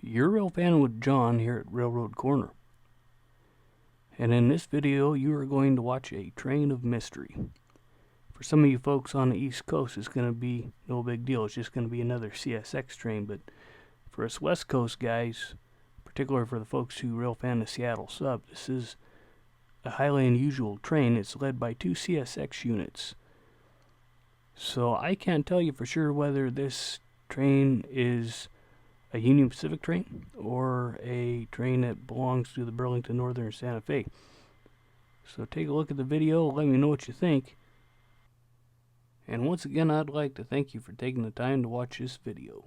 You're Rail Fan with John here at Railroad Corner. And in this video, you are going to watch a train of mystery. For some of you folks on the East Coast, it's going to be no big deal. It's just going to be another CSX train. But for us West Coast guys, particularly for the folks who rail fan the Seattle sub, this is a highly unusual train. It's led by two CSX units. So I can't tell you for sure whether this train is a Union Pacific train or a train that belongs to the Burlington Northern Santa Fe. So take a look at the video, let me know what you think. And once again, I'd like to thank you for taking the time to watch this video.